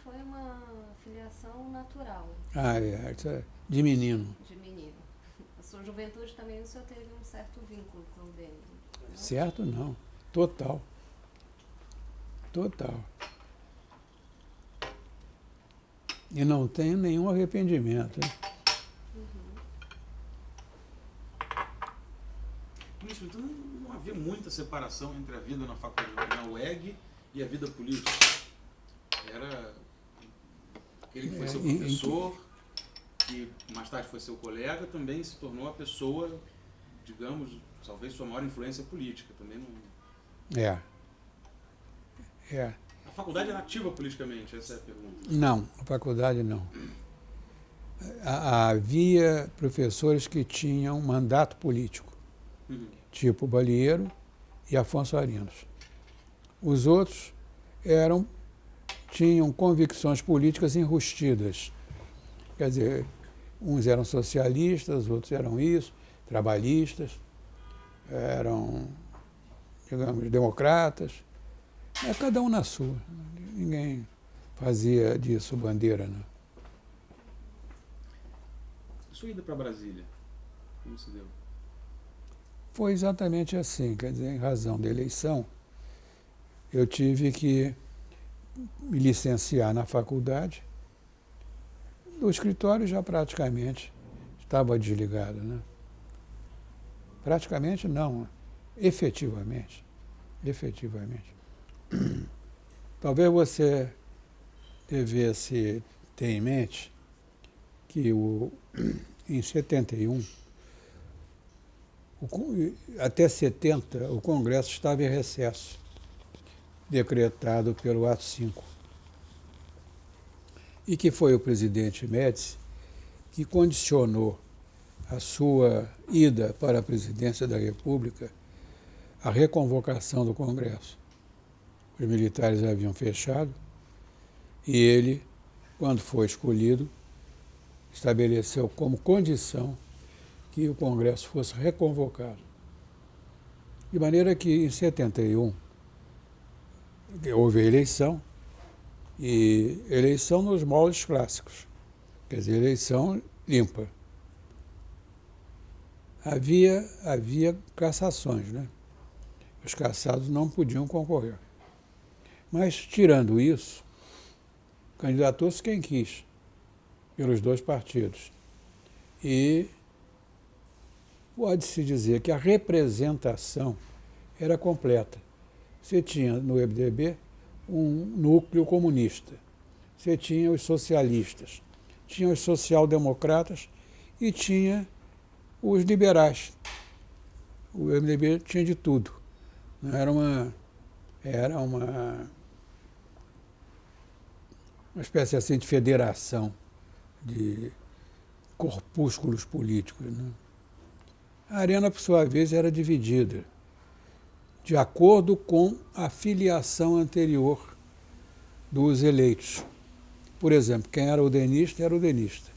foi uma filiação natural. Ah, é, isso é de menino. De menino. A sua juventude também o senhor teve um certo vínculo com o DEM, não? Certo, não. Total. Total. E não tenho nenhum arrependimento, hein? Ministro, então não havia muita separação entre a vida na faculdade, na UEG, e a vida política. Era aquele que foi seu professor, que mais tarde foi seu colega, também se tornou a pessoa, digamos, talvez sua maior influência política. Também não... É. A faculdade era ativa politicamente, essa é a pergunta. Não, a faculdade não. Havia professores que tinham mandato político, tipo Balieiro e Afonso Arinos. Os outros tinham convicções políticas enrustidas. Quer dizer, uns eram socialistas, outros eram isso, trabalhistas, eram, digamos, democratas. Cada um na sua. Ninguém fazia disso bandeira, não. Sua ida para Brasília, como se deu? Foi exatamente assim, quer dizer, em razão da eleição, eu tive que me licenciar na faculdade. O escritório já praticamente estava desligado, né? Praticamente não, efetivamente. Efetivamente. Talvez você devesse ter em mente que em 71, até 70, o Congresso estava em recesso, decretado pelo ato 5. E que foi o presidente Médici que condicionou a sua ida para a presidência da República à reconvocação do Congresso. Os militares haviam fechado e ele, quando foi escolhido, estabeleceu como condição que o Congresso fosse reconvocado. De maneira que, em 71, houve a eleição, e eleição nos moldes clássicos, quer dizer, eleição limpa. Havia cassações, né? Os cassados não podiam concorrer. Mas, tirando isso, candidatou-se quem quis, pelos dois partidos. E pode-se dizer que a representação era completa. Você tinha no MDB um núcleo comunista, você tinha os socialistas, tinha os social-democratas e tinha os liberais. O MDB tinha de tudo. Era uma espécie assim de federação de corpúsculos políticos, né? A arena, por sua vez, era dividida de acordo com a filiação anterior dos eleitos. Por exemplo, quem era udenista, era udenista.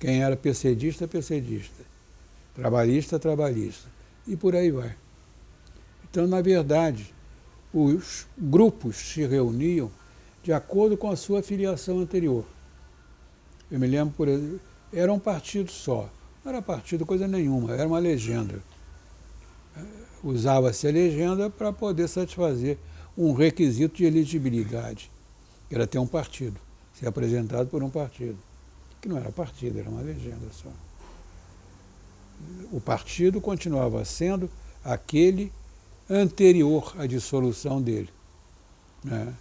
Quem era PCdista, PCdista. Trabalhista, trabalhista. E por aí vai. Então, na verdade, os grupos se reuniam de acordo com a sua filiação anterior. Eu me lembro, por exemplo, era um partido só. Não era partido coisa nenhuma, era uma legenda. Usava-se a legenda para poder satisfazer um requisito de elegibilidade, que era ter um partido, ser apresentado por um partido. Que não era partido, era uma legenda só. O partido continuava sendo aquele anterior à dissolução dele, né?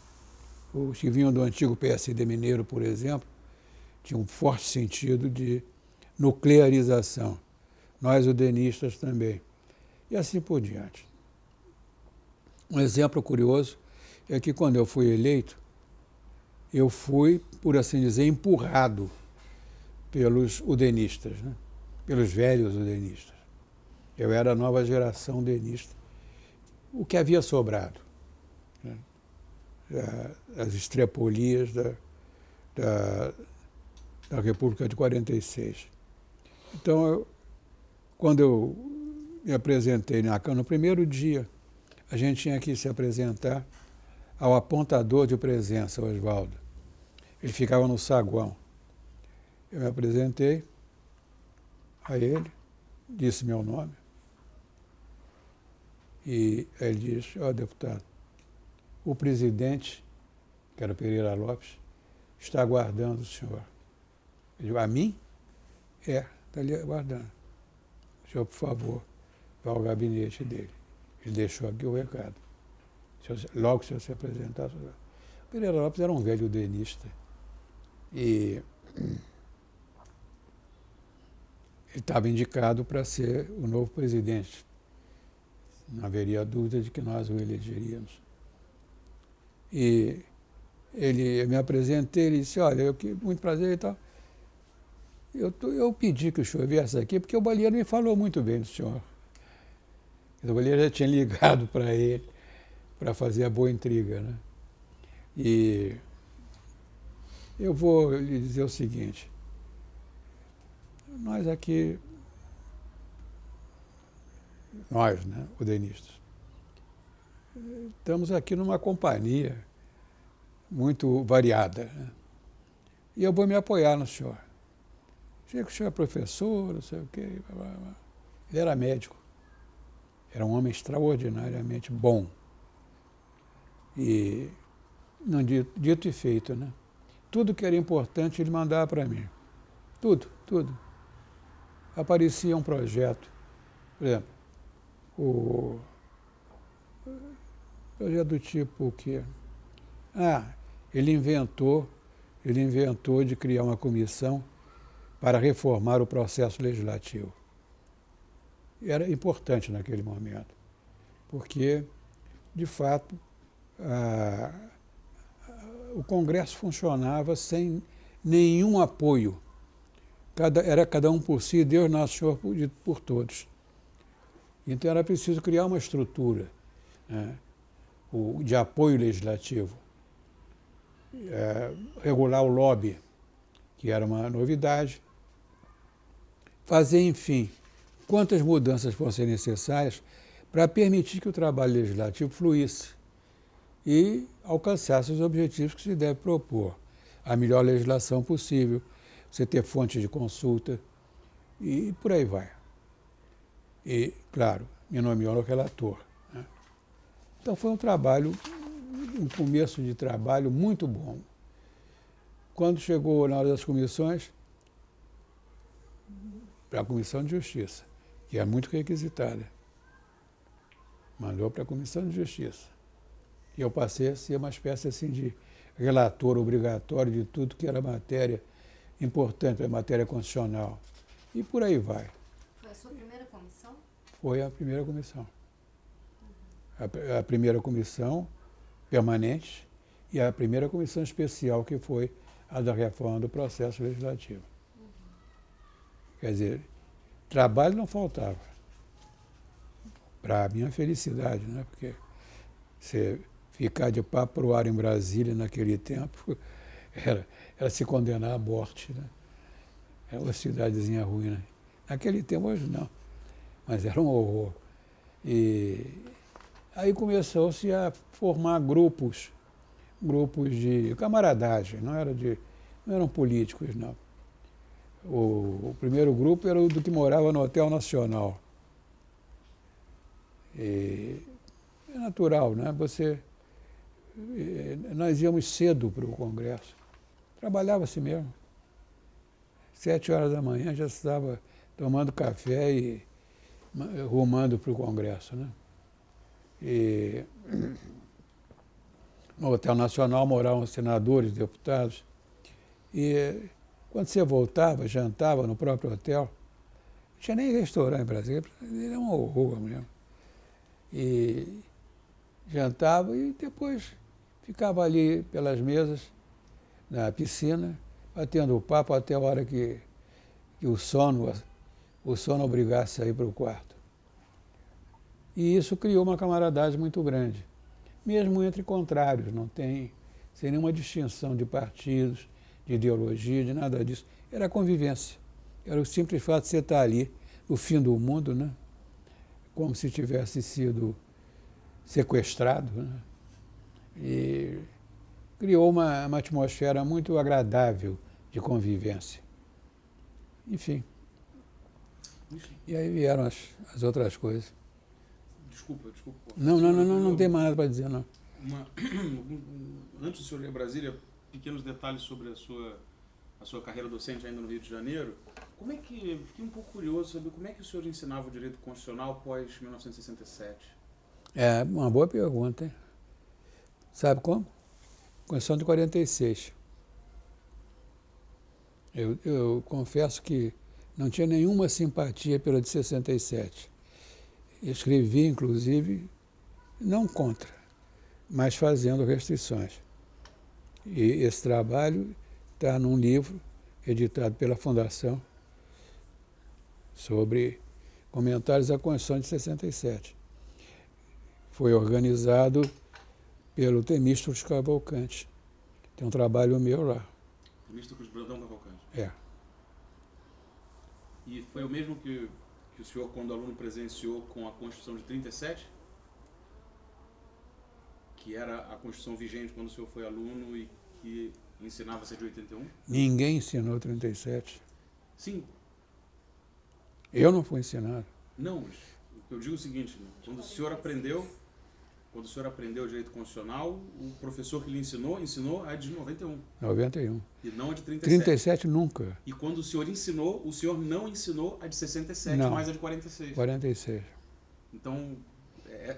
Os que vinham do antigo PSD mineiro, por exemplo, tinham um forte sentido de nuclearização. Nós, udenistas, também. E assim por diante. Um exemplo curioso é que, quando eu fui eleito, eu fui, por assim dizer, empurrado pelos udenistas, né? Pelos velhos udenistas. Eu era a nova geração udenista, o que havia sobrado, né? As estrepolias da República de 46. Então, quando eu me apresentei no primeiro dia, a gente tinha que se apresentar ao apontador de presença, Oswaldo. Ele ficava no saguão. Eu me apresentei a ele, disse meu nome. E ele disse, ó, deputado, o presidente, que era Pereira Lopes, está aguardando o senhor. Eu digo, a mim? É, está ali aguardando. O senhor, por favor, vá ao gabinete dele. Ele deixou aqui o recado. Logo que o senhor se apresentar. Pereira Lopes era um velho udenista. E ele estava indicado para ser o novo presidente. Não haveria dúvida de que nós o elegeríamos. E eu me apresentei, ele disse, olha, muito prazer e tal. Eu pedi que o senhor viesse aqui, porque o Balieiro me falou muito bem do senhor. O Balieiro já tinha ligado para ele, para fazer a boa intriga, né? E eu vou lhe dizer o seguinte, nós aqui, nós, né, udenistas, estamos aqui numa companhia muito variada, né? E eu vou me apoiar no senhor. Sei que o senhor é professor, não sei o quê. Blá, blá, blá. Ele era médico. Era um homem extraordinariamente bom. E, não, dito e feito, né? Tudo que era importante ele mandava para mim. Tudo, tudo. Aparecia um projeto. Por exemplo, o projeto do tipo que... ele inventou de criar uma comissão para reformar o processo legislativo. Era importante naquele momento, porque, de fato, o Congresso funcionava sem nenhum apoio. Era cada um por si, Deus Nosso Senhor por todos. Então era preciso criar uma estrutura, né, de apoio legislativo, regular o lobby, que era uma novidade, fazer, enfim, quantas mudanças fossem necessárias para permitir que o trabalho legislativo fluísse e alcançasse os objetivos que se deve propor. A melhor legislação possível, você ter fonte de consulta e por aí vai. E, claro, me nomeou no relator, né? Então foi um começo de trabalho muito bom. Quando chegou na hora das comissões, para a Comissão de Justiça, que é muito requisitada, mandou para a Comissão de Justiça. E eu passei a ser uma espécie assim de relator obrigatório de tudo que era matéria importante, matéria constitucional. E por aí vai. Foi a sua primeira comissão? Foi a primeira comissão. A primeira comissão permanente e a primeira comissão especial, que foi a da reforma do processo legislativo. Quer dizer, trabalho não faltava. Para a minha felicidade, né? Porque você ficar de papo pro ar em Brasília naquele tempo era se condenar à morte, né? Era uma cidadezinha ruim, né? Naquele tempo, hoje não. Mas era um horror. E aí começou-se a formar grupos de camaradagem, não eram políticos, não. O primeiro grupo era o do que morava no Hotel Nacional. E é natural, né? Nós íamos cedo para o Congresso. Trabalhava-se mesmo. 7 horas da manhã já estava tomando café e rumando para o Congresso, né? E no Hotel Nacional moravam senadores, deputados. E quando você voltava, jantava no próprio hotel, não tinha nem restaurante em Brasília, era um horror mesmo. E jantava e depois ficava ali pelas mesas, na piscina, batendo papo até a hora que o sono obrigasse a ir para o quarto. E isso criou uma camaradagem muito grande, mesmo entre contrários, sem nenhuma distinção de partidos, de ideologia, de nada disso. Era a convivência. Era o simples fato de você estar ali, no fim do mundo, né? Como se tivesse sido sequestrado, né? E criou uma atmosfera muito agradável de convivência. Enfim. E aí vieram as outras coisas. Desculpa. Não tem mais nada para dizer, não. Antes do senhor ir a Brasília, pequenos detalhes sobre a sua carreira docente ainda no Rio de Janeiro. Como é que, fiquei um pouco curioso sobre como é que o senhor ensinava o direito constitucional após 1967? É uma boa pergunta, hein? Sabe como? Constituição de 46. Eu confesso que não tinha nenhuma simpatia pela de 67. Escrevi, inclusive, não contra, mas fazendo restrições. E esse trabalho está num livro editado pela Fundação sobre comentários à Constituição de 67. Foi organizado pelo Temístocles Cavalcante. Tem um trabalho meu lá. Temístocles Brandão Cavalcante. É. E foi o mesmo que o senhor, quando aluno, presenciou com a Constituição de 37? Que era a Constituição vigente quando o senhor foi aluno e que ensinava-se de 81? Ninguém ensinou 37. Sim. Eu não fui ensinado. Não, mas eu digo o seguinte, né? Quando o senhor aprendeu o direito constitucional, o professor que lhe ensinou a de 91. 91. E não a de 37. 37 nunca. E quando o senhor ensinou, o senhor não ensinou a de 67, não. mas a de 46. 46. Então,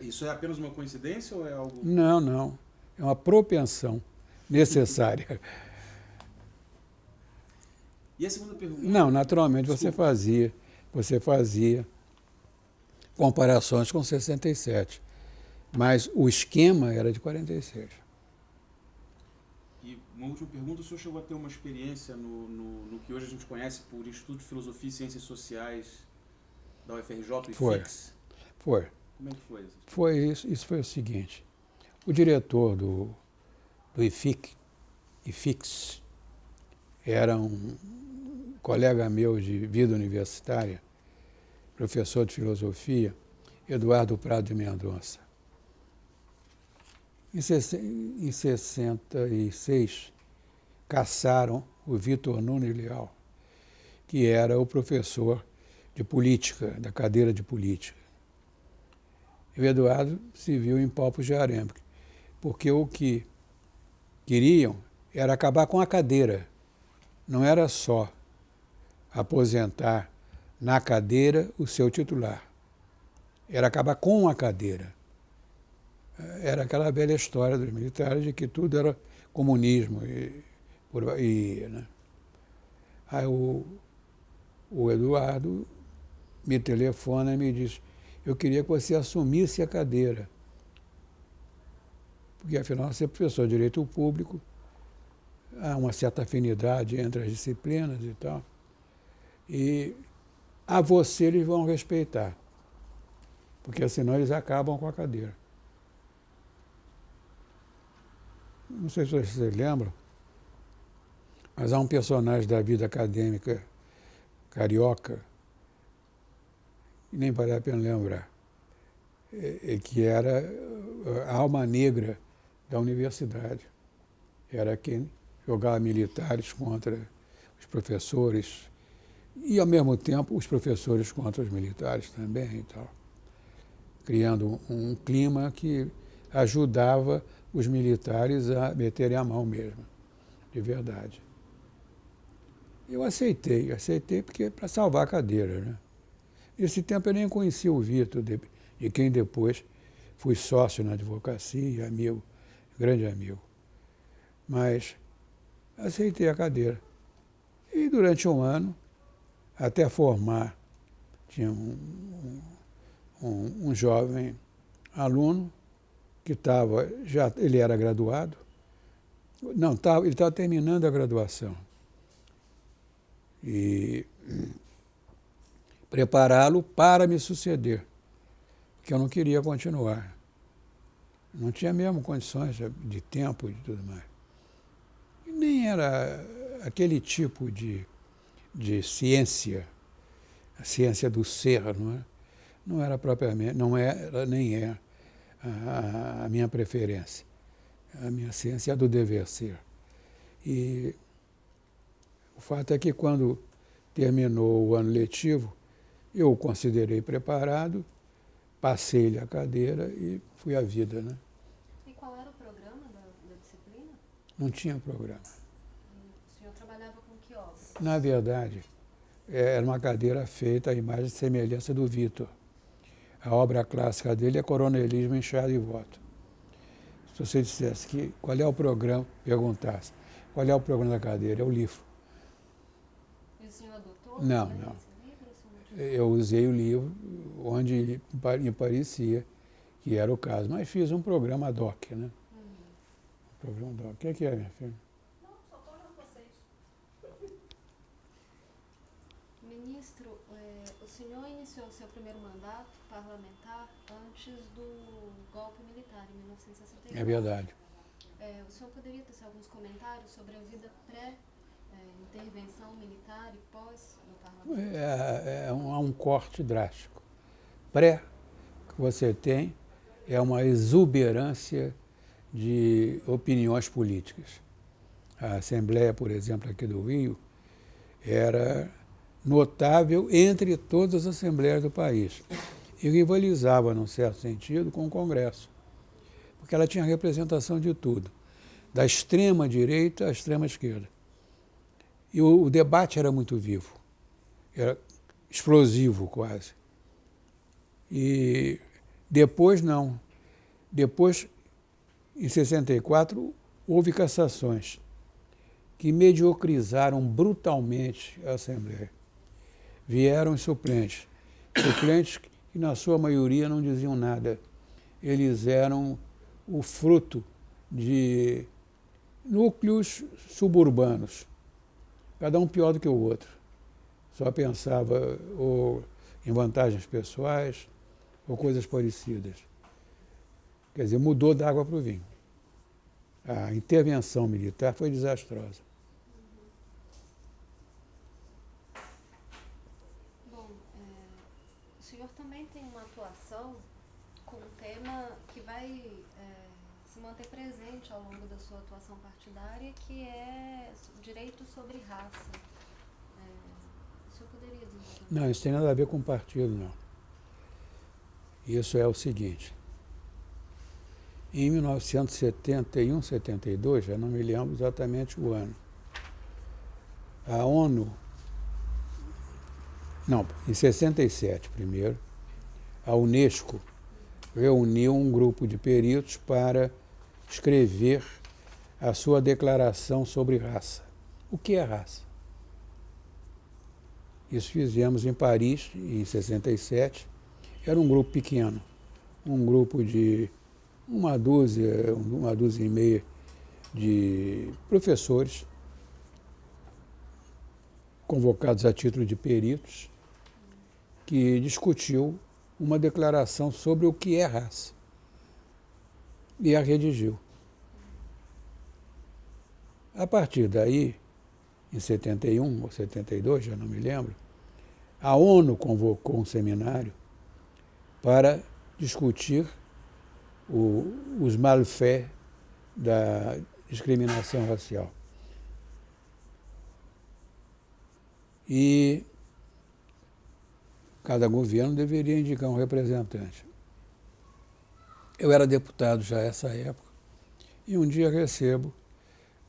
isso é apenas uma coincidência ou é algo... Não. É uma propensão necessária. E a segunda pergunta? Não, naturalmente Desculpa. você fazia comparações com 67. Mas o esquema era de 46. E uma última pergunta, o senhor chegou a ter uma experiência no que hoje a gente conhece por Instituto de Filosofia e Ciências Sociais da UFRJ, o IFIX? Foi. Como é que foi isso? Foi isso. Isso foi o seguinte. O diretor do IFIX era um colega meu de vida universitária, professor de filosofia, Eduardo Prado de Mendonça. Em 66, caçaram o Vitor Nunes Leal, que era o professor de política, da cadeira de política. E o Eduardo se viu em palpos de arame, porque o que queriam era acabar com a cadeira. Não era só aposentar na cadeira o seu titular. Era acabar com a cadeira. Era aquela velha história dos militares de que tudo era comunismo. Né? Aí o Eduardo me telefona e me diz: eu queria que você assumisse a cadeira. Porque, afinal, você é professor de direito público, há uma certa afinidade entre as disciplinas e tal. E a você eles vão respeitar, porque senão eles acabam com a cadeira. Não sei se vocês lembram, mas há um personagem da vida acadêmica carioca, e nem vale a pena lembrar, que era a alma negra da universidade. Era quem jogava militares contra os professores e, ao mesmo tempo, os professores contra os militares também e tal, criando um clima que ajudava os militares a meterem a mão mesmo, de verdade. Eu aceitei porque para salvar a cadeira, né? Nesse tempo eu nem conhecia o Vitor, de quem depois fui sócio na advocacia, amigo, grande amigo. Mas aceitei a cadeira. E durante um ano, até formar, tinha um jovem aluno que ele era graduado. Não, ele estava terminando a graduação. E prepará-lo para me suceder, porque eu não queria continuar. Não tinha mesmo condições de tempo e de tudo mais. E nem era aquele tipo de ciência, a ciência do ser, não é? Não era propriamente, não era, nem é a minha preferência. A minha ciência é a do dever ser. E o fato é que quando terminou o ano letivo, eu o considerei preparado, passei-lhe a cadeira e fui à vida, né? E qual era o programa da disciplina? Não tinha programa. O senhor trabalhava com que obra? Na verdade, era uma cadeira feita à imagem e semelhança do Vitor. A obra clássica dele é Coronelismo, Enxada e Voto. Se você dissesse que qual é o programa, perguntasse qual é o programa da cadeira, é o livro. E o senhor adotou? Não, Esse não. livro, o senhor... Eu usei o livro onde me parecia que era o caso, mas fiz um programa ad hoc, né? Um programa ad hoc. O que é, minha filha? Não, só estou olhando vocês. Ministro, o senhor iniciou seu primeiro mandato parlamentar antes do golpe militar, em 1964. É verdade. O senhor poderia ter alguns comentários sobre a vida pré-intervenção militar e pós no parlamento? Há um corte drástico. Pré, que você tem, é uma exuberância de opiniões políticas. A Assembleia, por exemplo, aqui do Rio, era notável entre todas as assembleias do país e rivalizava, num certo sentido, com o Congresso, porque ela tinha representação de tudo, da extrema direita à extrema esquerda. E o debate era muito vivo, era explosivo quase. E depois não. Depois, em 64, houve cassações que mediocrizaram brutalmente a Assembleia. Vieram os suplentes que na sua maioria não diziam nada. Eles eram o fruto de núcleos suburbanos, cada um pior do que o outro. Só pensava ou em vantagens pessoais ou coisas parecidas. Quer dizer, mudou da água para o vinho. A intervenção militar foi desastrosa. Bom, o senhor também tem uma atuação com um tema que vai se manter presente ao longo da sua atuação partidária, que é direito sobre raça. O senhor poderia dizer? Não, isso tem nada a ver com partido, não. Isso é o seguinte. Em 1971, 72, já não me lembro exatamente o ano, a ONU, não, em 67 primeiro, a Unesco reuniu um grupo de peritos para escrever a sua declaração sobre raça. O que é raça? Isso fizemos em Paris, em 67. Era um grupo pequeno, um grupo de uma dúzia e meia de professores convocados a título de peritos, que discutiu uma declaração sobre o que é raça e a redigiu. A partir daí, em 71 ou 72, já não me lembro, a ONU convocou um seminário para discutir os malfaits da discriminação racial. E cada governo deveria indicar um representante. Eu era deputado já nessa época e um dia recebo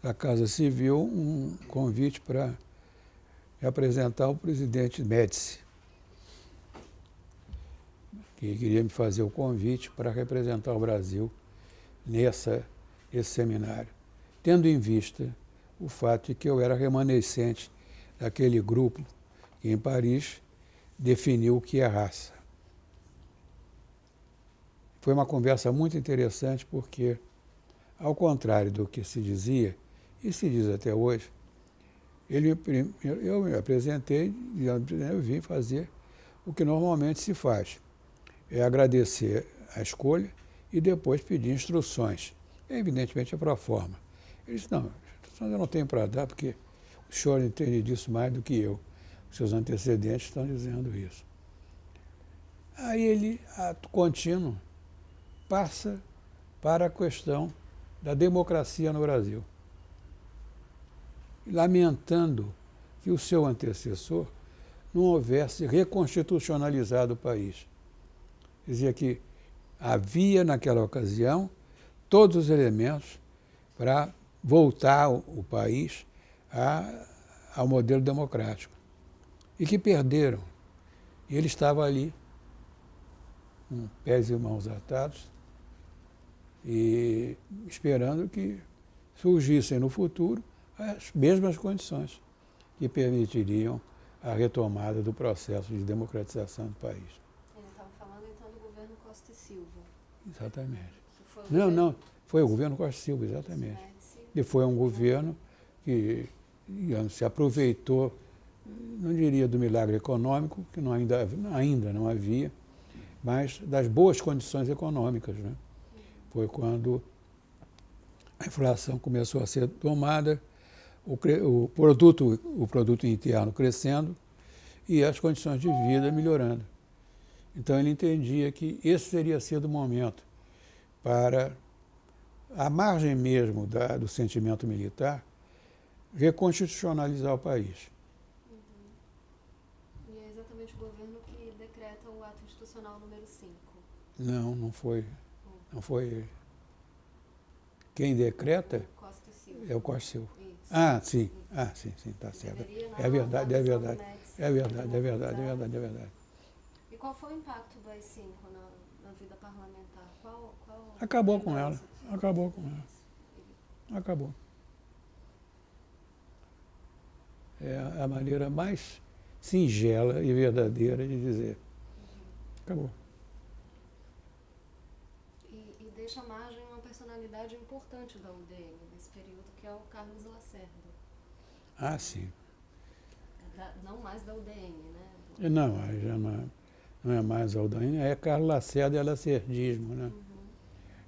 da Casa Civil um convite para apresentar o presidente Médici, que queria me fazer o convite para representar o Brasil nesse seminário, tendo em vista o fato de que eu era remanescente daquele grupo que em Paris definiu o que é raça. Foi uma conversa muito interessante porque, ao contrário do que se dizia, e se diz até hoje, eu me apresentei e eu vim fazer o que normalmente se faz. É agradecer a escolha e depois pedir instruções. Evidentemente é para a forma. Ele disse, não, eu não tenho para dar, porque o senhor entende disso mais do que eu. Os seus antecedentes estão dizendo isso. Aí ele, ato contínuo, passa para a questão da democracia no Brasil, lamentando que o seu antecessor não houvesse reconstitucionalizado o país. Dizia que havia, naquela ocasião, todos os elementos para voltar o país ao modelo democrático. E que perderam. E ele estava ali, com pés e mãos atados, e esperando que surgissem no futuro as mesmas condições que permitiriam a retomada do processo de democratização do país. Ele estava falando então do governo Costa e Silva. Exatamente. Foi Não, foi o governo Costa e Silva, exatamente. E foi um governo que, digamos, se aproveitou, não diria do milagre econômico, que ainda não havia, mas das boas condições econômicas, né? Foi quando a inflação começou a ser tomada, o produto interno crescendo e as condições de vida melhorando. Então ele entendia que esse teria sido o momento para, à margem mesmo do sentimento militar, reconstitucionalizar o país. E é exatamente o governo que decreta o ato institucional número 5. Não foi. Não foi ele. Quem decreta Costa e Silva. é o Costa e Silva. Isso. Sim, está certo. Deveria, É verdade. é verdade. E qual foi o impacto do AI-5 na vida parlamentar? Acabou com ela. Acabou. É a maneira mais singela e verdadeira de dizer. Acabou. E deixa à margem uma personalidade importante da UDN nesse período, que é o Carlos Lacerda. Ah, sim. Não mais da UDN, né? Não, aí já não é mais a UDN, é Carlos Lacerda e lacerdismo, né?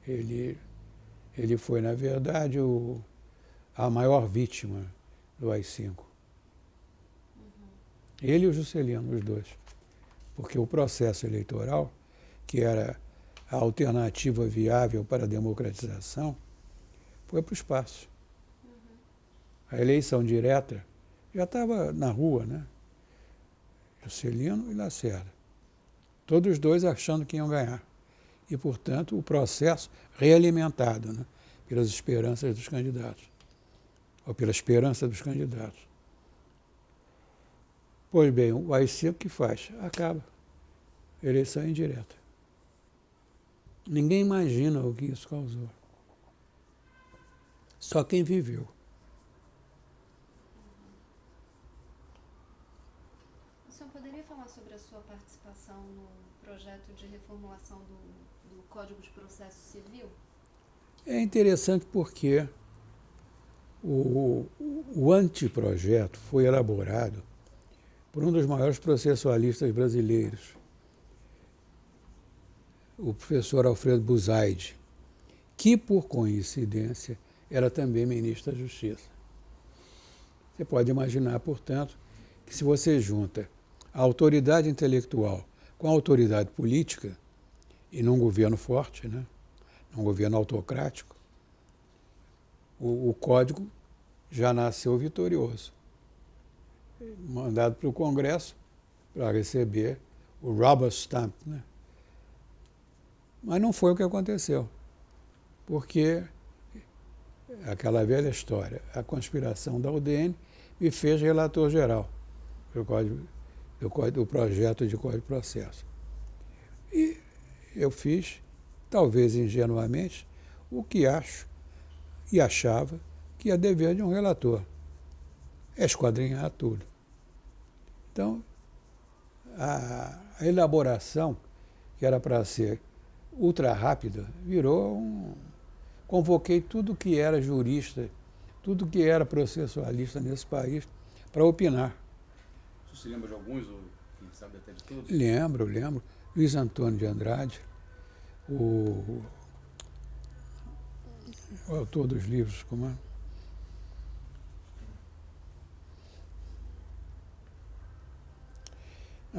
Ele foi, na verdade, a maior vítima do AI-5. Ele e o Juscelino, os dois. Porque o processo eleitoral, que era a alternativa viável para a democratização, foi para o espaço. A eleição direta já estava na rua, né? Juscelino e Lacerda. Todos os dois achando que iam ganhar. E, portanto, o processo realimentado, né? Pelas esperanças dos candidatos. Ou pela esperança dos candidatos. Pois bem, o AI-5 que faz? Acaba. Eleição indireta. Ninguém imagina o que isso causou. Só quem viveu. O senhor poderia falar sobre a sua participação no projeto de reformulação do Código de Processo Civil? É interessante porque o anteprojeto foi elaborado por um dos maiores processualistas brasileiros, o professor Alfredo Buzaide, que, por coincidência, era também ministro da Justiça. Você pode imaginar, portanto, que se você junta a autoridade intelectual com a autoridade política, e num governo forte, né? Num governo autocrático, o código já nasceu vitorioso, mandado para o Congresso para receber o rubber stamp, né? Mas não foi o que aconteceu, porque aquela velha história, a conspiração da UDN me fez relator geral do projeto de Código de Processo. E eu fiz, talvez ingenuamente, o que acho e achava que é dever de um relator, é esquadrinhar tudo. Então, a elaboração, que era para ser ultra rápida, virou Convoquei tudo que era jurista, tudo que era processualista nesse país para opinar. Você se lembra de alguns, ou quem sabe até de todos? Lembro. Luiz Antônio de Andrade, o autor dos livros, como é?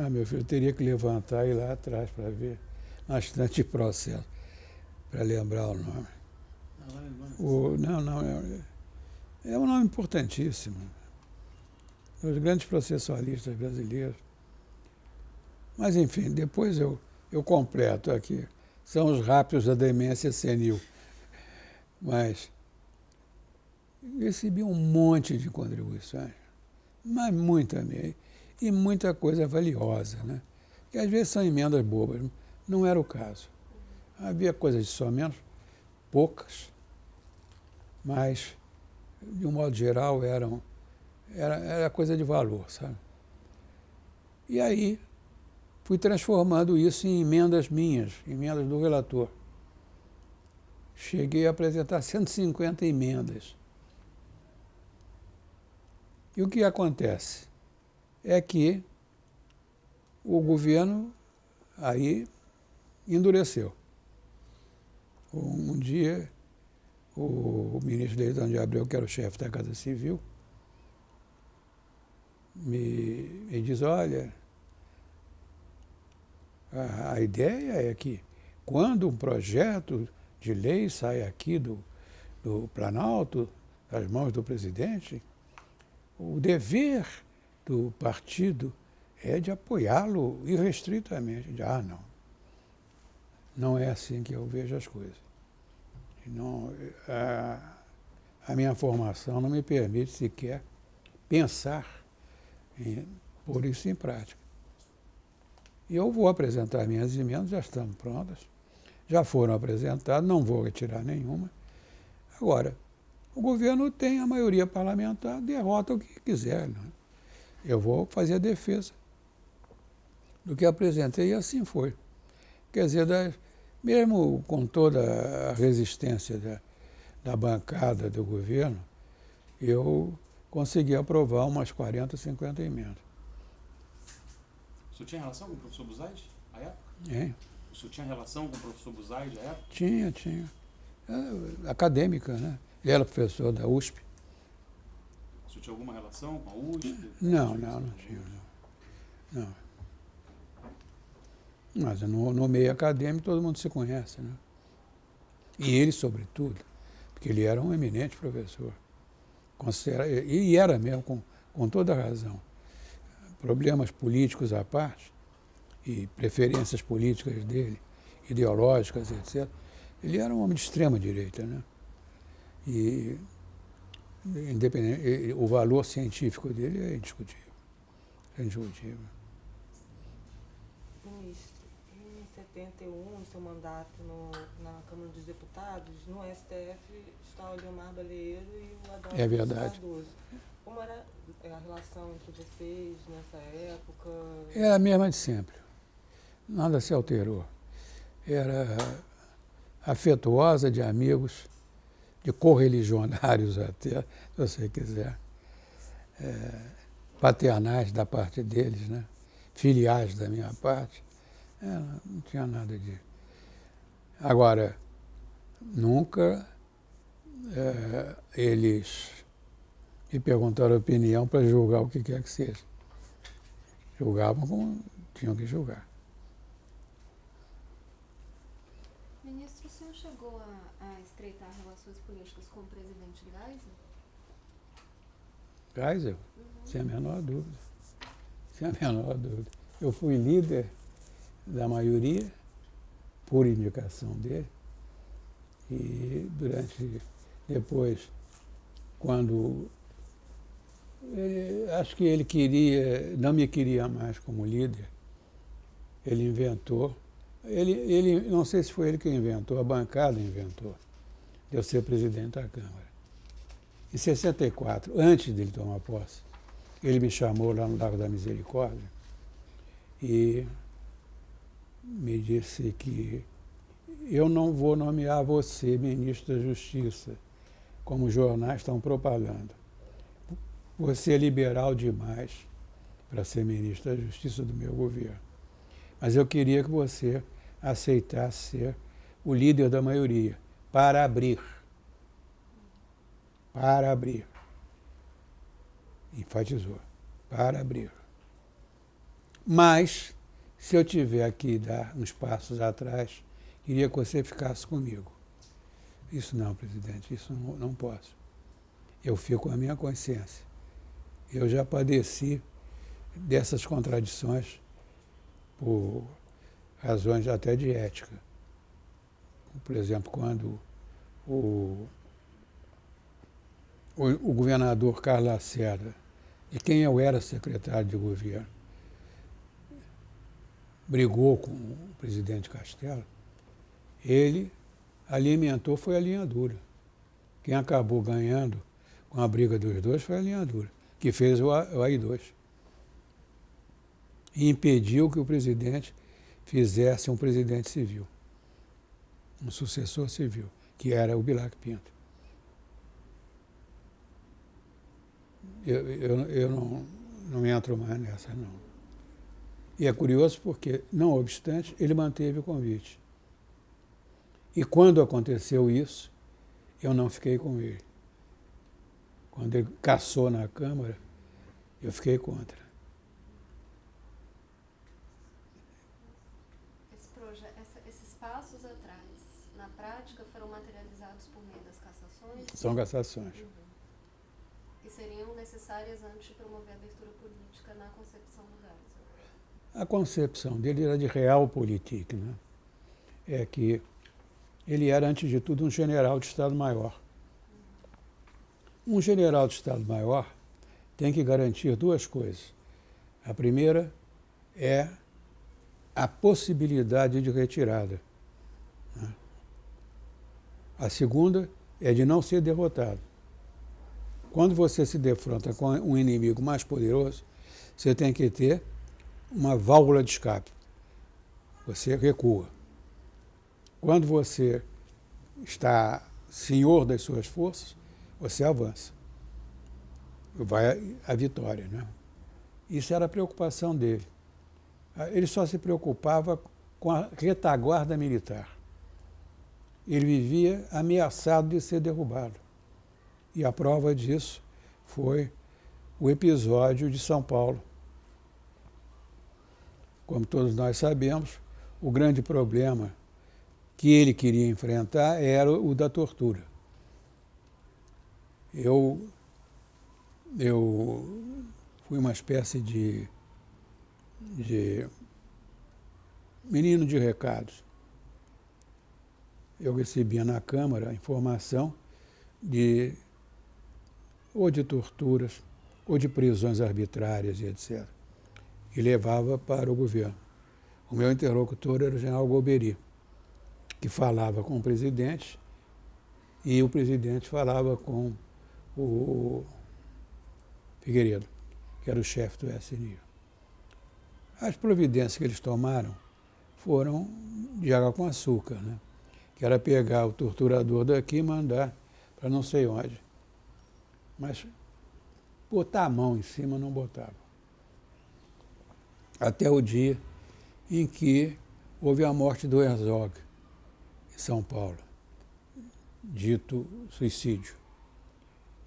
Meu filho, eu teria que levantar e ir lá atrás para ver bastante processo, para lembrar o nome. Não, é um nome importantíssimo. Os grandes processualistas brasileiros. Mas, enfim, depois eu completo aqui. São os rápidos da demência senil. Mas recebi um monte de contribuições, mas muita mesmo, e muita coisa valiosa, né? Que às vezes são emendas bobas, não era o caso. Havia coisas de só menos, poucas, mas, de um modo geral, era coisa de valor, sabe? E aí, fui transformando isso em emendas minhas, emendas do relator. Cheguei a apresentar 150 emendas. E o que acontece? É que o governo aí endureceu. Um dia, o ministro Leitão de Abreu, que era o chefe da Casa Civil, me diz, olha, a ideia é que quando um projeto de lei sai aqui do Planalto, das mãos do presidente, o dever do partido é de apoiá-lo irrestritamente. Não. Não é assim que eu vejo as coisas. Não, a minha formação não me permite sequer pensar em pôr isso em prática. E eu vou apresentar minhas emendas, já estão prontas, já foram apresentadas, não vou retirar nenhuma. Agora, o governo tem a maioria parlamentar, derrota o que quiser. Né? Eu vou fazer a defesa do que apresentei e assim foi. Quer dizer, mesmo com toda a resistência da bancada do governo, eu consegui aprovar umas 40, 50 emendas. O senhor tinha relação com o professor Buzaide, à época? Hein? O senhor tinha relação com o professor Buzaide, à época? Tinha. Acadêmica, né? Ele era professor da USP. O senhor tinha alguma relação com a USP? Não tinha. Não. Mas no meio acadêmico todo mundo se conhece, né? E ele, sobretudo, porque ele era um eminente professor. E era mesmo, com toda a razão. Problemas políticos à parte, e preferências políticas dele, ideológicas, etc. Ele era um homem de extrema direita, né? E independente, o valor científico dele é indiscutível. Ministro, em 71, seu mandato na Câmara dos Deputados, no STF está o Leomar Baleiro e o Adolfo É verdade. Cardoso. Como era a relação entre vocês nessa época? Era a mesma de sempre. Nada se alterou. Era afetuosa, de amigos, de correligionários até, se você quiser. Paternais da parte deles, né? Filiais da minha parte. Não tinha nada de... Agora, nunca eles me perguntaram a opinião para julgar o que quer que seja. Julgavam como tinham que julgar. Ministro, o senhor chegou a estreitar relações políticas com o presidente Geisel? Geisel? Sem a menor dúvida. Sem a menor dúvida. Eu fui líder da maioria, por indicação dele, e depois, quando acho que ele não me queria mais como líder, ele inventou, não sei se foi ele que inventou, a bancada inventou, de eu ser presidente da Câmara. Em 64, antes dele tomar posse, ele me chamou lá no Lago da Misericórdia e me disse que eu não vou nomear você ministro da Justiça, como os jornais estão propalando. Você é liberal demais para ser ministro da Justiça do meu governo. Mas eu queria que você aceitasse ser o líder da maioria, para abrir. Para abrir. Enfatizou. Para abrir. Mas, se eu tiver que dar uns passos atrás, queria que você ficasse comigo. Isso não, presidente, isso não posso. Eu fico com a minha consciência. Eu já padeci dessas contradições por razões até de ética. Por exemplo, quando o governador Carlos Lacerda, de quem eu era secretário de governo, brigou com o presidente Castelo, ele alimentou, foi a linha dura. Quem acabou ganhando com a briga dos dois foi a linha dura, que fez o AI-2. E impediu que o presidente fizesse um presidente civil, um sucessor civil, que era o Bilac Pinto. Eu não entro mais nessa, não. E é curioso porque, não obstante, ele manteve o convite. E quando aconteceu isso, eu não fiquei com ele. Quando ele cassou na Câmara, eu fiquei contra. Esses passos atrás, na prática, foram materializados por meio das cassações? São cassações. E seriam necessárias antes de promover a abertura política na concepção do Geisel? A concepção dele era de realpolitik, né? É que ele era, antes de tudo, um general de Estado-Maior. Um general de Estado-Maior tem que garantir duas coisas. A primeira é a possibilidade de retirada, né? A segunda é de não ser derrotado. Quando você se defronta com um inimigo mais poderoso, você tem que ter uma válvula de escape. Você recua. Quando você está senhor das suas forças, você avança. Vai à vitória, né? Isso era a preocupação dele. Ele só se preocupava com a retaguarda militar. Ele vivia ameaçado de ser derrubado. E a prova disso foi o episódio de São Paulo. Como todos nós sabemos, o grande problema que ele queria enfrentar era o da tortura. Eu fui uma espécie de menino de recados. Eu recebia na Câmara a informação ou de torturas, ou de prisões arbitrárias e etc. E levava para o governo. O meu interlocutor era o general Golbery, que falava com o presidente, e o presidente falava com o Figueiredo, que era o chefe do SNI. As providências que eles tomaram foram de água com açúcar, né? Que era pegar o torturador daqui e mandar para não sei onde. Mas botar a mão em cima não botava. Até o dia em que houve a morte do Herzog, em São Paulo, dito suicídio.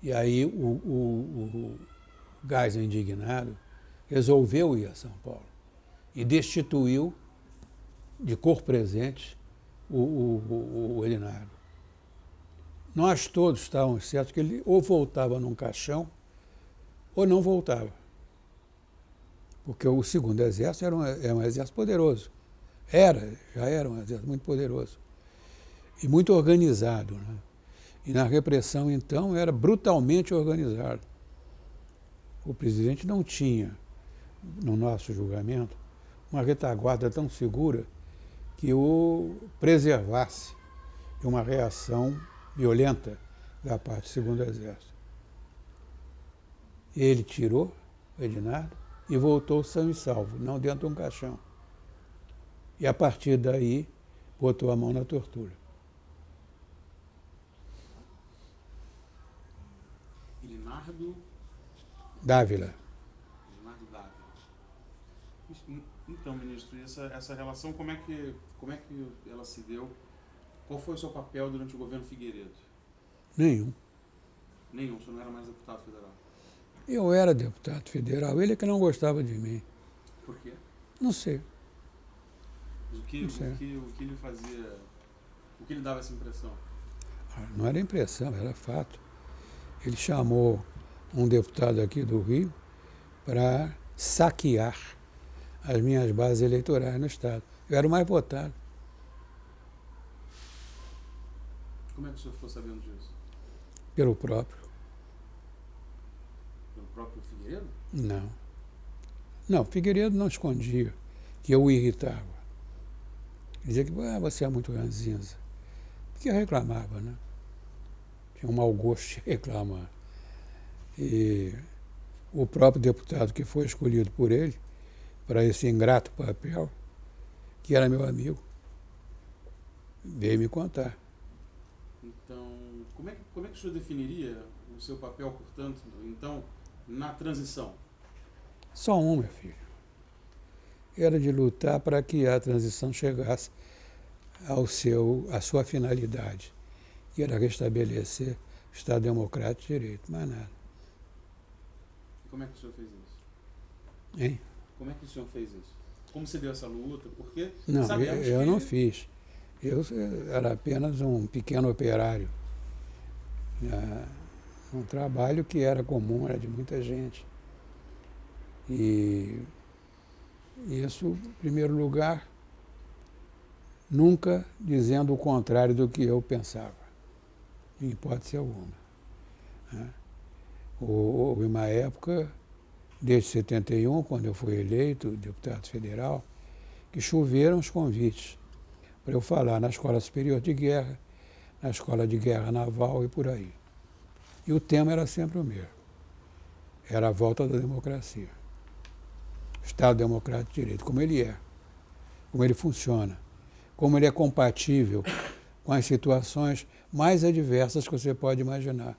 E aí o Geisel, indignado, resolveu ir a São Paulo e destituiu de cor presente o Elinardo. Nós todos estávamos certos que ele ou voltava num caixão ou não voltava. Porque o segundo exército era um exército poderoso. Já era um exército muito poderoso. E muito organizado, né? E na repressão, então, era brutalmente organizado. O presidente não tinha, no nosso julgamento, uma retaguarda tão segura que o preservasse de uma reação violenta da parte do segundo exército. Ele tirou o Elinardo e voltou são e salvo, não dentro de um caixão. E a partir daí botou a mão na tortura. Elinardo Dávila. Então, ministro, e essa relação, como é que ela se deu? Qual foi o seu papel durante o governo Figueiredo? Nenhum. Nenhum, o senhor não era mais deputado federal? Eu era deputado federal, ele é que não gostava de mim. Por quê? Não sei. O que ele fazia, o que lhe dava essa impressão? Não era impressão, era fato. Ele chamou um deputado aqui do Rio para saquear as minhas bases eleitorais no Estado. Eu era o mais votado. Como é que o senhor ficou sabendo disso? Pelo próprio. Pelo próprio Figueiredo? Não. Não, Figueiredo não escondia que eu o irritava. Dizia que você é muito ranzinza. Porque eu reclamava, né? Tinha um mau gosto de reclamar. E o próprio deputado que foi escolhido por ele para esse ingrato papel, que era meu amigo, veio me contar. Então, como é que o senhor definiria o seu papel, portanto, então, na transição? Só um, meu filho. Era de lutar para que a transição chegasse à sua finalidade, que era restabelecer o Estado Democrático de Direito, mais nada. E como é que o senhor fez isso? Hein? Como é que o senhor fez isso? Como se deu essa luta? Porque Não, sabemos eu que... não fiz. Eu era apenas um pequeno operário. Um trabalho que era comum, era de muita gente. E isso, em primeiro lugar, nunca dizendo o contrário do que eu pensava, em hipótese alguma. Houve uma época, desde 71, quando eu fui eleito deputado federal, que choveram os convites para eu falar na Escola Superior de Guerra, na Escola de Guerra Naval e por aí. E o tema era sempre o mesmo. Era a volta da democracia. Estado Democrático de Direito, como ele é, como ele funciona, como ele é compatível com as situações mais adversas que você pode imaginar.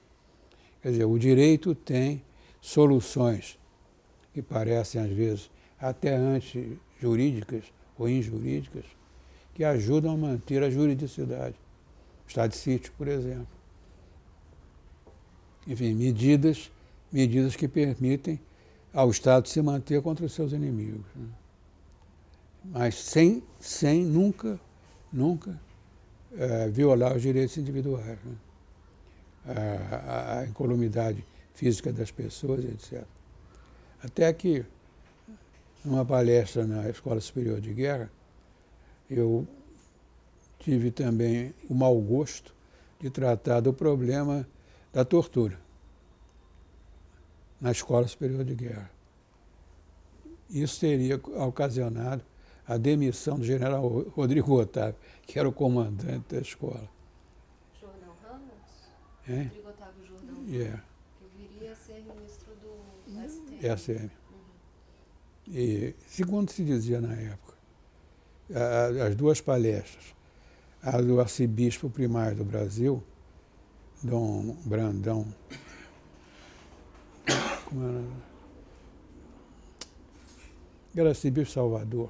Quer dizer, o direito tem soluções que parecem, às vezes, até antijurídicas ou injurídicas, que ajudam a manter a juridicidade. Estado de sítio, por exemplo. Enfim, medidas que permitem ao Estado se manter contra os seus inimigos. Né? Mas sem nunca violar os direitos individuais. Né? A incolumidade física das pessoas, etc. Até que, numa palestra na Escola Superior de Guerra, eu tive também o mau gosto de tratar do problema da tortura na Escola Superior de Guerra. Isso teria ocasionado a demissão do general Rodrigo Otávio, que era o comandante da escola. Jordão Ramos? Hein? Rodrigo Otávio Jordão. Yeah. Que viria a ser ministro do SM. E, segundo se dizia na época, as duas palestras, a do arcebispo primário do Brasil, Dom Brandão, como era arcebispo Salvador,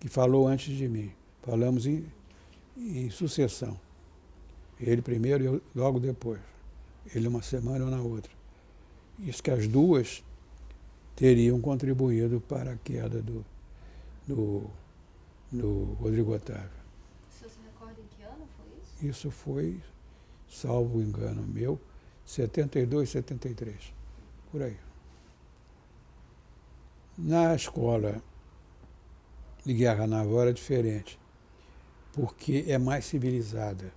que falou antes de mim. Falamos em sucessão. Ele primeiro e eu logo depois. Ele uma semana ou na outra. Isso que as duas teriam contribuído para a queda do Rodrigo Otávio. O senhor se recorda em que ano foi isso? Isso foi, salvo engano meu, 72, 73, por aí. Na escola de guerra naval era diferente, porque é mais civilizada.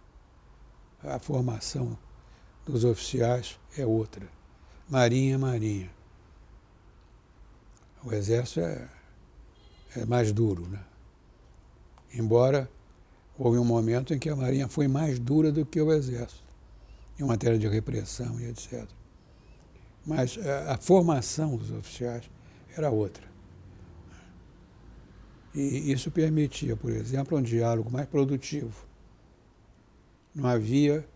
A formação dos oficiais é outra. Marinha é marinha. O exército é mais duro, né? Embora houve um momento em que a marinha foi mais dura do que o exército, em matéria de repressão e etc. Mas a formação dos oficiais era outra. E isso permitia, por exemplo, um diálogo mais produtivo. Não havia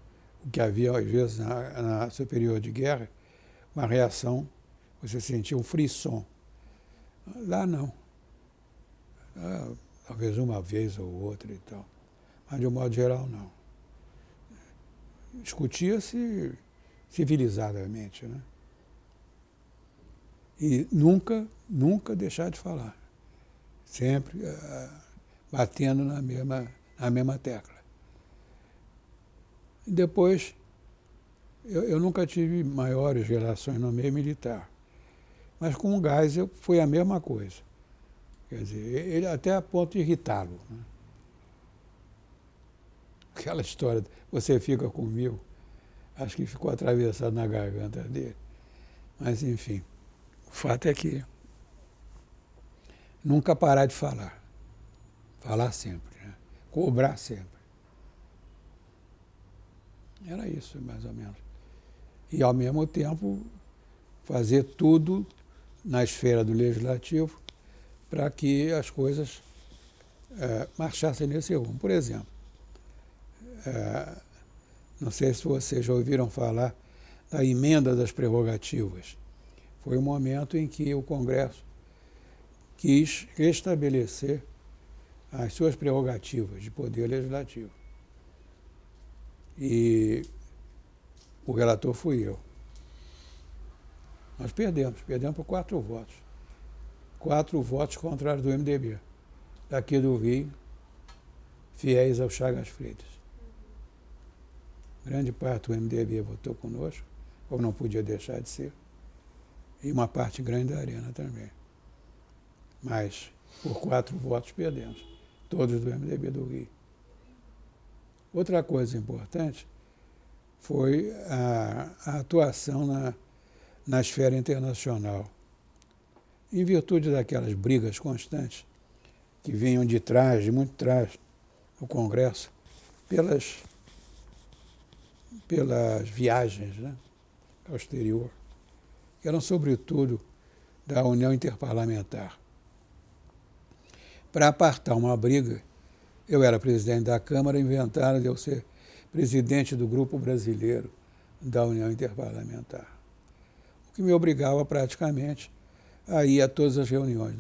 o que havia, às vezes, na superior de guerra, uma reação, você sentia um frisson. Lá não. Talvez uma vez ou outra e tal. Mas, de um modo geral, não. Discutia-se civilizadamente, né? E nunca deixar de falar. Sempre batendo na mesma tecla. E depois, eu nunca tive maiores relações no meio militar. Mas com o Geisel foi a mesma coisa. Quer dizer, ele até a ponto de irritá-lo. Né? Aquela história, você fica comigo, acho que ficou atravessado na garganta dele. Mas, enfim, o fato é que nunca parar de falar. Falar sempre, né? Cobrar sempre. Era isso, mais ou menos. E, ao mesmo tempo, fazer tudo na esfera do legislativo para que as coisas marchassem nesse rumo. Por exemplo, não sei se vocês já ouviram falar da emenda das prerrogativas. Foi um momento em que o Congresso quis restabelecer as suas prerrogativas de poder legislativo. E o relator fui eu. Nós perdemos por 4 votos. 4 votos contrários do MDB, daqui do Rio, fiéis ao Chagas Freitas. Grande parte do MDB votou conosco, como não podia deixar de ser, e uma parte grande da Arena também. Mas, por 4 votos, perdemos, todos do MDB do Rio. Outra coisa importante foi a atuação na esfera internacional. Em virtude daquelas brigas constantes que vinham de trás, de muito trás, no Congresso, pelas viagens, né, ao exterior, que eram sobretudo da União Interparlamentar. Para apartar uma briga, eu era presidente da Câmara, inventaram de eu ser presidente do Grupo Brasileiro da União Interparlamentar, o que me obrigava praticamente a ir a todas as reuniões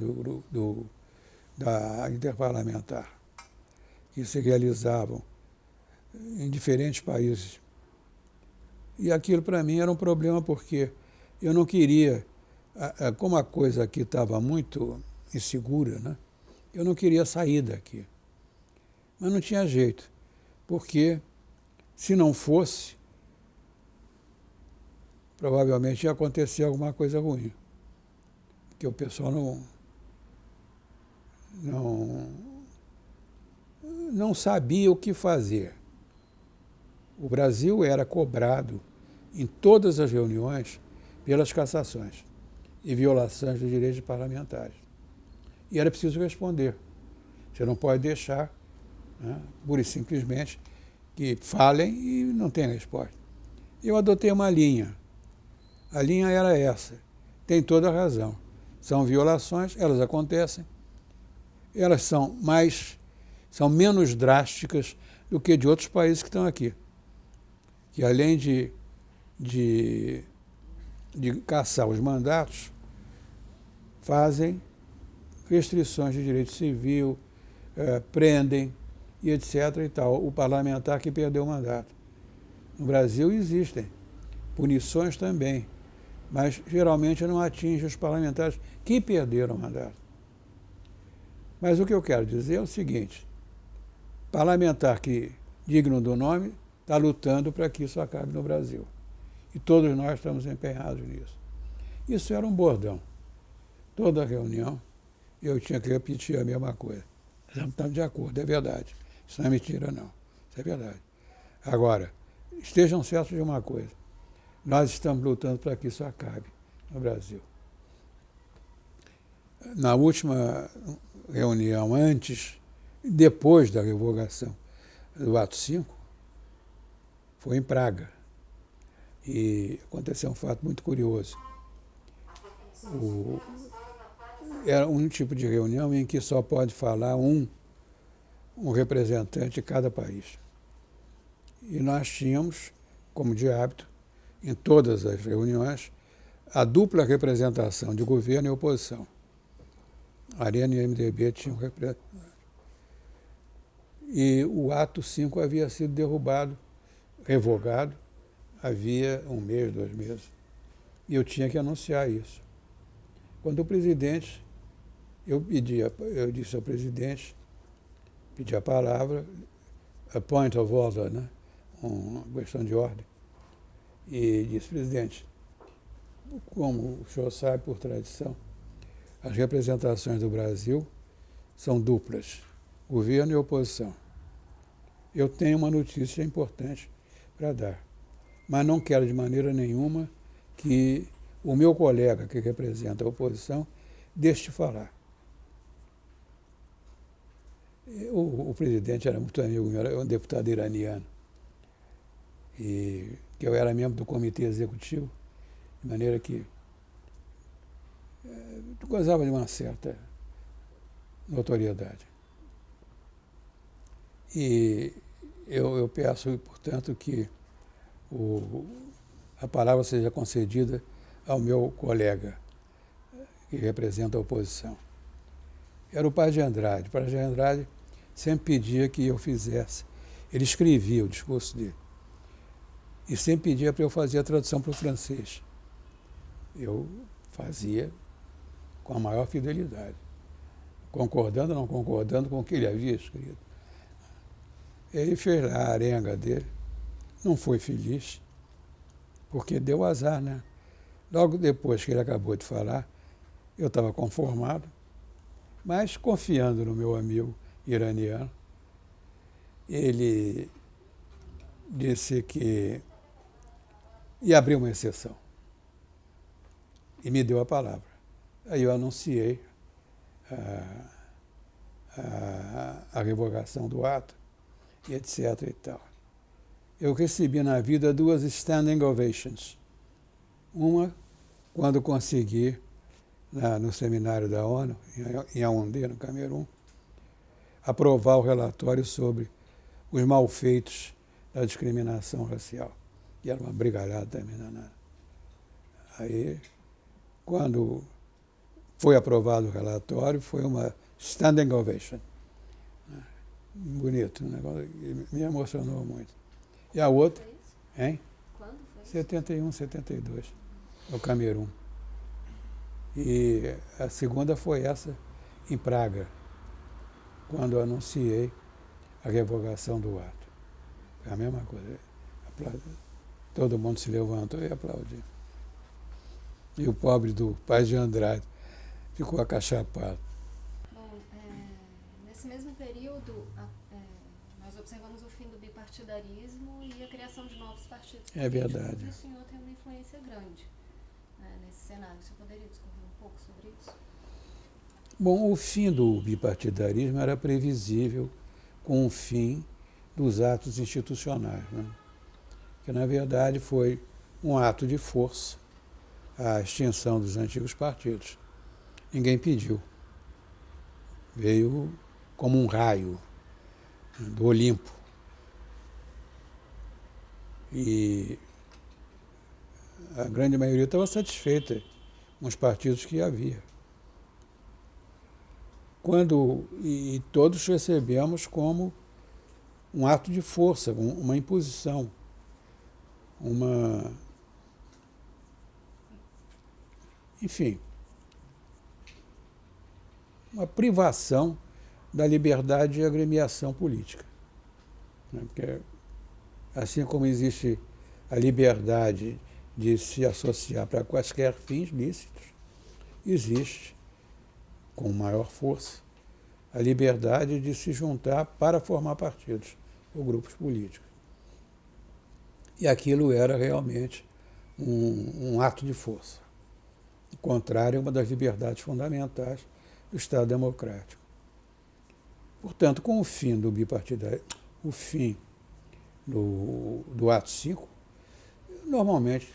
da Interparlamentar, que se realizavam em diferentes países. E aquilo para mim era um problema porque eu não queria, como a coisa aqui estava muito insegura, né? Eu não queria sair daqui. Mas não tinha jeito, porque se não fosse, provavelmente ia acontecer alguma coisa ruim. Porque o pessoal não sabia o que fazer. O Brasil era cobrado em todas as reuniões pelas cassações e violações dos direitos parlamentares. E era preciso responder. Você não pode deixar, né, pura e simplesmente, que falem e não tenham resposta. Eu adotei uma linha. A linha era essa. Tem toda a razão. São violações, elas acontecem. Elas são menos drásticas do que de outros países que estão aqui. Que além de caçar os mandatos, fazem restrições de direito civil, prendem e etc. e tal, o parlamentar que perdeu o mandato. No Brasil existem punições também, mas geralmente não atingem os parlamentares que perderam o mandato. Mas o que eu quero dizer é o seguinte: parlamentar que, digno do nome, está lutando para que isso acabe no Brasil. E todos nós estamos empenhados nisso. Isso era um bordão. Toda reunião eu tinha que repetir a mesma coisa. Estamos de acordo, é verdade. Isso não é mentira, não. Isso é verdade. Agora, estejam certos de uma coisa. Nós estamos lutando para que isso acabe no Brasil. Na última reunião, antes e depois da revogação do Ato 5, foi em Praga. E aconteceu um fato muito curioso. Era um tipo de reunião em que só pode falar um representante de cada país. E nós tínhamos, como de hábito, em todas as reuniões, a dupla representação de governo e oposição. A Arena e o MDB tinham representante. E o Ato 5 havia sido derrubado, revogado, havia 1 mês, 2 meses. E eu tinha que anunciar isso. Quando o presidente, eu disse ao presidente, pedi a palavra, a point of order, né? uma questão de ordem, e disse: presidente, como o senhor sabe por tradição, as representações do Brasil são duplas, governo e oposição. Eu tenho uma notícia importante para dar, mas não quero de maneira nenhuma que o meu colega que representa a oposição deixe de falar. O presidente era muito amigo meu, era um deputado iraniano, e que eu era membro do comitê executivo, de maneira que gozava de uma certa notoriedade. E eu peço, portanto, que a palavra seja concedida ao meu colega, que representa a oposição. Era o Paz de Andrade. O Paz de Andrade sempre pedia que eu fizesse. Ele escrevia o discurso dele. E sempre pedia para eu fazer a tradução para o francês. Eu fazia com a maior fidelidade, concordando ou não concordando com o que ele havia escrito. Ele fez lá a arenga dele, não foi feliz, porque deu azar, né? Logo depois que ele acabou de falar, eu estava conformado, mas confiando no meu amigo iraniano, ele disse que ia abrir uma exceção e me deu a palavra. Aí eu anunciei a revogação do ato, e etc. e tal. Eu recebi na vida 2 standing ovations. Uma, quando consegui, no seminário da ONU, em Yaoundé, no Camerun, aprovar o relatório sobre os malfeitos da discriminação racial. E era uma brigalhada também danada. Aí, quando foi aprovado o relatório, foi uma standing ovation. Bonito, um negócio que me emocionou muito. E a outra, hein? Quando foi isso? 71, 72, no Camerun. E a segunda foi essa, em Praga, quando eu anunciei a revogação do ato. Foi a mesma coisa. Todo mundo se levantou e aplaudiu. E o pobre do Paz de Andrade ficou acachapado. Bom, nesse mesmo período, nós observamos o fim do bipartidarismo e a criação de novos partidos políticos. É verdade. E o senhor tem uma influência grande, nesse cenário. Você poderia discorrer um pouco sobre isso? Bom, o fim do bipartidarismo era previsível com o fim dos atos institucionais, né? Que, na verdade, foi um ato de força a extinção dos antigos partidos. Ninguém pediu. Veio como um raio do Olimpo. E a grande maioria estava satisfeita com os partidos que havia. E todos recebemos como um ato de força, uma imposição, enfim, uma privação da liberdade de agremiação política. Porque, assim como existe a liberdade de se associar para quaisquer fins lícitos, existe, com maior força, a liberdade de se juntar para formar partidos ou grupos políticos. E aquilo era realmente um ato de força, contrário a uma das liberdades fundamentais do Estado democrático. Portanto, com o fim do bipartidarismo, o fim do ato 5, normalmente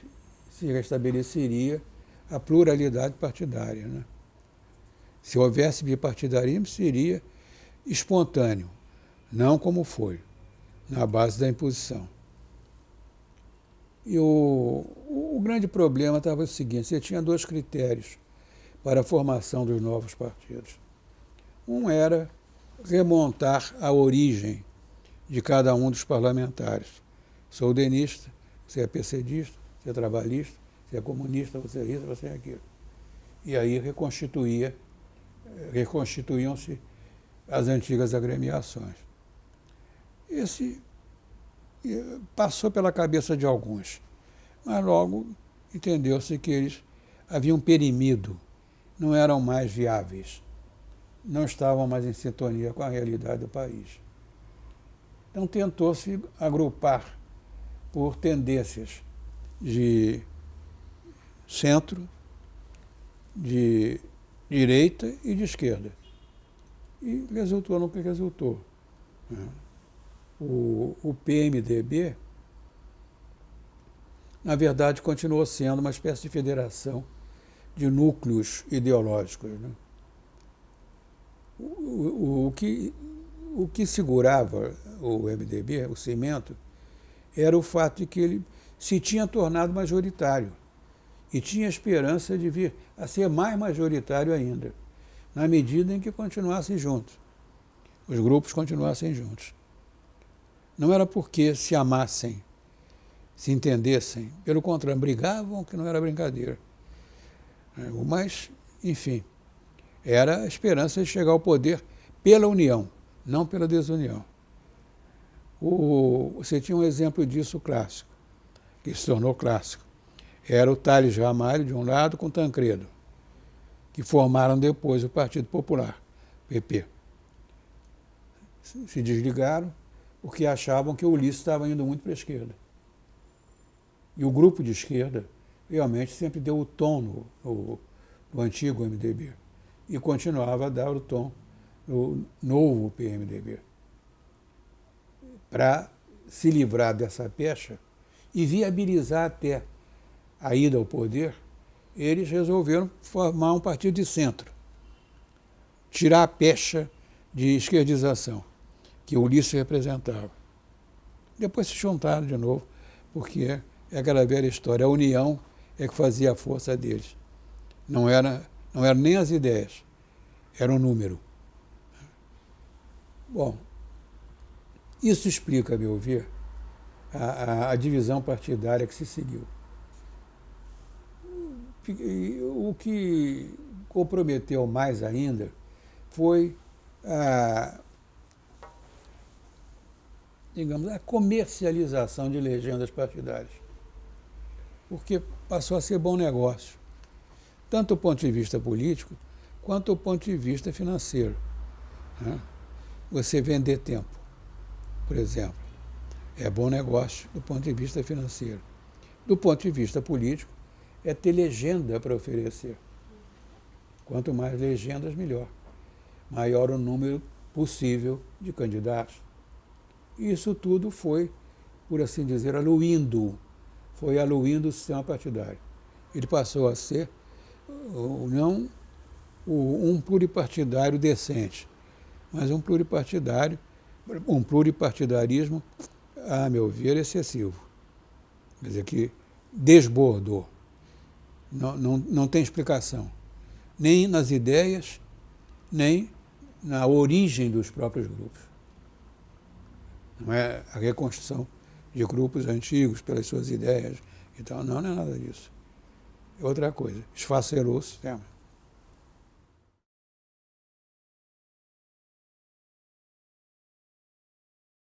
se restabeleceria a pluralidade partidária, né? Se houvesse bipartidarismo, seria espontâneo, não como foi, na base da imposição. E o grande problema estava o seguinte: você tinha 2 critérios para a formação dos novos partidos. Um era remontar a origem de cada um dos parlamentares. Sou udenista, você é PCdista, você é trabalhista, você é comunista, você é isso, você é aquilo. E aí reconstituíam-se as antigas agremiações. Esse passou pela cabeça de alguns, mas logo entendeu-se que eles haviam perimido, não eram mais viáveis, não estavam mais em sintonia com a realidade do país. Então tentou-se agrupar por tendências de centro, de direita e de esquerda. E resultou no que resultou. O PMDB, na verdade, continuou sendo uma espécie de federação de núcleos ideológicos. Né? O que segurava o MDB, o cimento, era o fato de que ele se tinha tornado majoritário e tinha esperança de vir a ser mais majoritário ainda, na medida em que continuassem juntos, os grupos continuassem juntos. Não era porque se amassem, se entendessem, pelo contrário, brigavam, que não era brincadeira. Mas, enfim, era a esperança de chegar ao poder pela união, não pela desunião. Você tinha um exemplo disso clássico, que se tornou clássico. Era o Tales Ramalho, de um lado, com Tancredo, que formaram depois o Partido Popular, PP. Se desligaram porque achavam que o Ulisses estava indo muito para a esquerda. E o grupo de esquerda realmente sempre deu o tom no antigo MDB e continuava a dar o tom no novo PMDB. Para se livrar dessa pecha e viabilizar até a ida ao poder, eles resolveram formar um partido de centro, tirar a pecha de esquerdização que o Ulisses representava. Depois se juntaram de novo, porque é aquela velha história, a união é que fazia a força deles. Não eram nem as ideias, era um número. Bom, isso explica, a meu ver, a divisão partidária que se seguiu. O que comprometeu mais ainda foi a comercialização de legendas partidárias, porque passou a ser bom negócio, tanto do ponto de vista político, quanto do ponto de vista financeiro. Né? Você vender tempo, por exemplo, é bom negócio do ponto de vista financeiro. Do ponto de vista político, é ter legenda para oferecer. Quanto mais legendas, melhor. Maior o número possível de candidatos. Isso tudo foi, por assim dizer, aluindo o sistema partidário. Ele passou a ser não um pluripartidário decente, mas um pluripartidarismo, a meu ver, excessivo. Quer dizer, que desbordou. Não tem explicação, nem nas ideias, nem na origem dos próprios grupos. Não é a reconstrução de grupos antigos pelas suas ideias e tal, não é nada disso. É outra coisa, esfacelou o sistema.